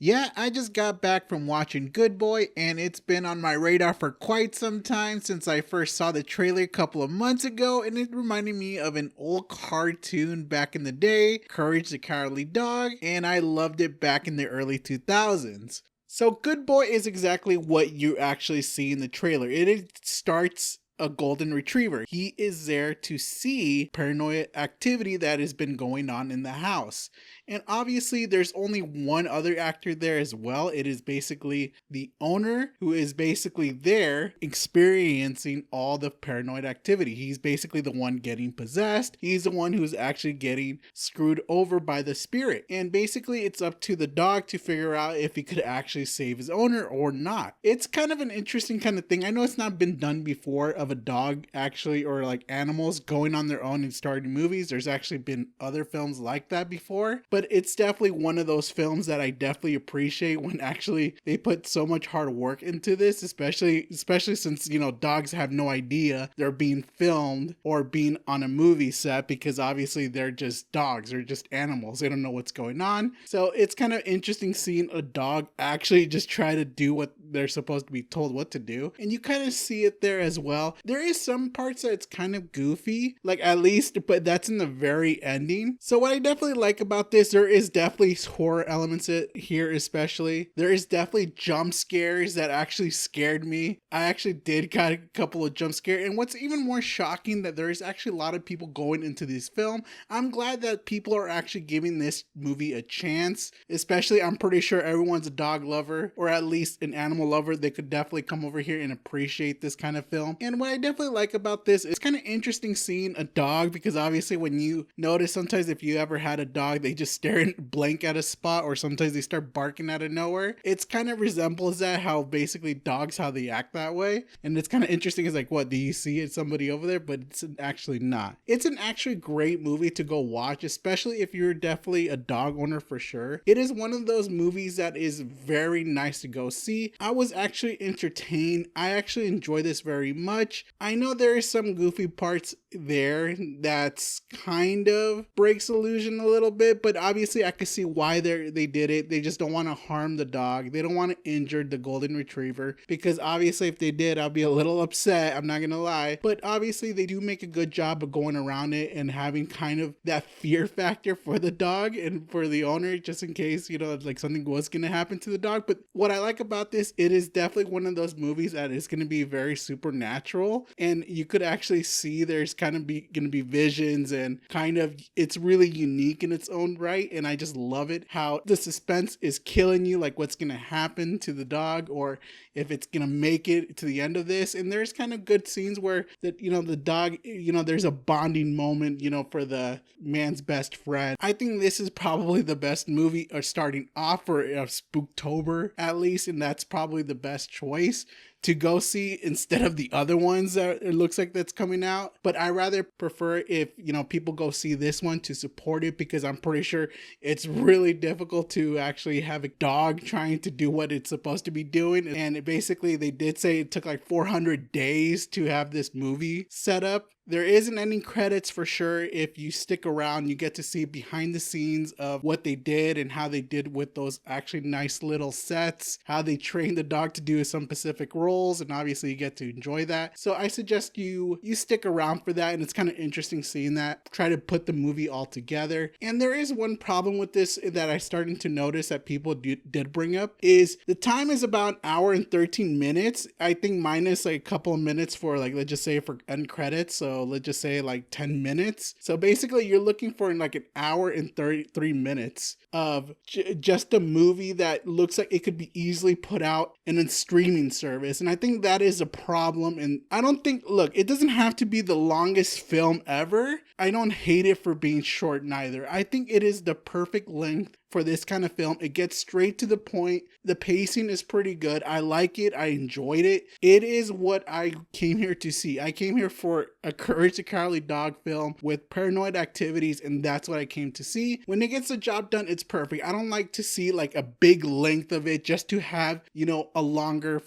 Yeah, I just got back from watching Good Boy, and it's been on my radar for quite some time since I first saw the trailer a couple of months ago, and it reminded me of an old cartoon back in the day, Courage the Cowardly Dog, and I loved it back in the early 2000s. So, Good Boy is exactly what you actually see in the trailer. It starts a golden retriever. He is there to see paranoid activity that has been going on in the house. And obviously, there's only one other actor there as well. It is basically the owner who is basically there experiencing all the paranoid activity. He's basically the one getting possessed. He's the one who's actually getting screwed over by the spirit. And basically, it's up to the dog to figure out if he could actually save his owner or not. It's kind of an interesting kind of thing. I know it's not been done before of a dog actually, or like animals going on their own and starting movies. There's actually been other films like that before, but it's definitely one of those films that I definitely appreciate when actually they put so much hard work into this, especially since, you know, dogs have no idea they're being filmed or being on a movie set, because obviously they're just dogs, they're just animals, they don't know what's going on. So it's kind of interesting seeing a dog actually just try to do what they're supposed to be told what to do, and you kind of see it there as well. There is some parts that it's kind of goofy, like at least, but that's in the very ending. So what I definitely like about this, there is definitely horror elements here, especially. There is definitely jump scares that actually scared me. I actually did got a couple of jump scares, and what's even more shocking, that there is actually a lot of people going into this film. I'm glad that people are actually giving this movie a chance, especially I'm pretty sure everyone's a dog lover, or at least an animal lover. They could definitely come over here and appreciate this kind of film. And what I definitely like about this, it's kind of interesting seeing a dog, because obviously when you notice, sometimes if you ever had a dog, they just stare and blink at a spot, or sometimes they start barking out of nowhere. It's kind of resembles that, how basically dogs, how they act that way. And it's kind of interesting. It's like, what, do you see it, somebody over there? But it's actually not. It's an actually great movie to go watch, especially if you're definitely a dog owner for sure. It is one of those movies that is very nice to go see. I was actually entertained. I actually enjoy this very much. I know there is some goofy parts there that's kind of breaks illusion a little bit, but obviously I could see why they did it. They just don't want to harm the dog. They don't want to injure the golden retriever, because obviously if they did, I'll be a little upset, I'm not gonna lie. But obviously they do make a good job of going around it and having kind of that fear factor for the dog and for the owner, just in case, you know, like something was gonna happen to the dog. But what I like about this, it is definitely one of those movies that is gonna be very supernatural, and you could actually see there's kind of gonna be visions, and kind of it's really unique in its own right. And I just love it how the suspense is killing you, like what's gonna happen to the dog, or if it's gonna make it to the end of this. And there's kind of good scenes where that, you know, the dog, you know, there's a bonding moment, you know, for the man's best friend. I think this is probably the best movie, or starting off for Spooktober at least, and that's probably the best choice to go see instead of the other ones that it looks like that's coming out. But I rather prefer if, you know, people go see this one to support it, because I'm pretty sure it's really difficult to actually have a dog trying to do what it's supposed to be doing. And basically they did say it took like 400 days to have this movie set up. There isn't any credits for sure. If you stick around, you get to see behind the scenes of what they did and how they did with those actually nice little sets, how they trained the dog to do some specific roles, and obviously you get to enjoy that. So I suggest you stick around for that, and it's kind of interesting seeing that, try to put the movie all together. And there is one problem with this that I started to notice that people did bring up, is the time is about an hour and 13 minutes. I think minus like a couple of minutes for, like, let's just say for end credits. So let's just say like 10 minutes. So basically you're looking for like an hour and 33 minutes of just a movie that looks like it could be easily put out in a streaming service. And I think that is a problem. And I don't think, look, it doesn't have to be the longest film ever. I don't hate it for being short neither. I think it is the perfect length for this kind of film. It gets straight to the point. The pacing is pretty good. I like it. I enjoyed it. It is what I came here to see. I came here for a Courage the Cowardly Dog film with paranoid activities, and that's what I came to see. When it gets the job done, it's perfect. I don't like to see like a big length of it just to have, you know, a longer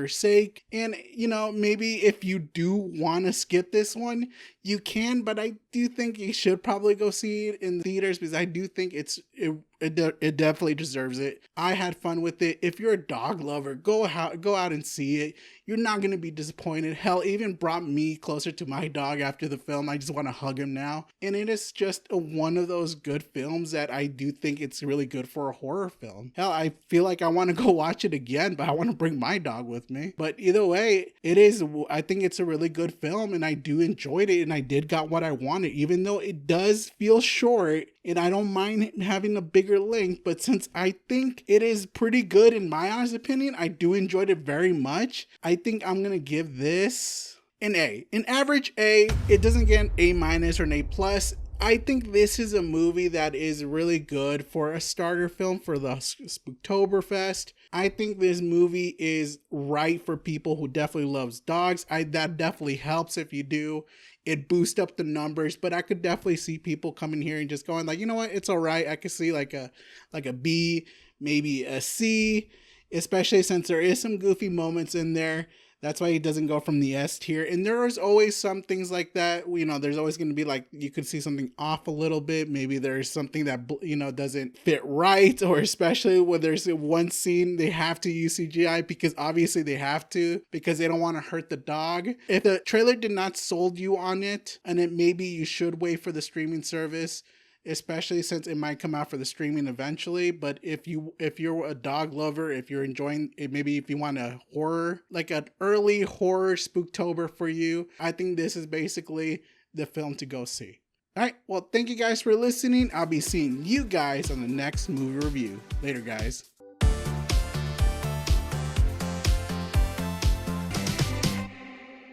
sake. And, you know, maybe if you do want to skip this one, you can, but I do think you should probably go see it in theaters, because I do think it It definitely deserves it. I had fun with it. If you're a dog lover, go out and see it. You're not going to be disappointed. Hell, it even brought me closer to my dog after the film. I just want to hug him now. And it is just one of those good films that I do think it's really good for a horror film. Hell, I feel like I want to go watch it again, but I want to bring my dog with me. But either way, I think it's a really good film, and I do enjoyed it, and I did got what I wanted, even though it does feel short, and I don't mind having a bigger length. But since I think it is pretty good in my honest opinion, I do enjoy it very much. I think I'm gonna give this an A, an average A. It doesn't get an A- or an A+. I think this is a movie that is really good for a starter film for the Spooktoberfest. I think this movie is right for people who definitely loves dogs. That definitely helps if you do. It boosts up the numbers, but I could definitely see people coming here and just going like, you know what, it's all right. I could see like a B, maybe a C, especially since there is some goofy moments in there. That's why it doesn't go from the S tier. And there's always some things like that. You know, there's always going to be like, you could see something off a little bit. Maybe there's something that, you know, doesn't fit right. Or especially when there's one scene, they have to use CGI because obviously they have to, because they don't want to hurt the dog. If the trailer did not sold you on it, and it maybe you should wait for the streaming service, especially since it might come out for the streaming eventually. But if you're a dog lover, if you're enjoying it, maybe if you want a horror, like an early horror Spooktober for you, I think this is basically the film to go see. All right, well, thank you guys for listening. I'll be seeing you guys on the next movie review. Later, guys.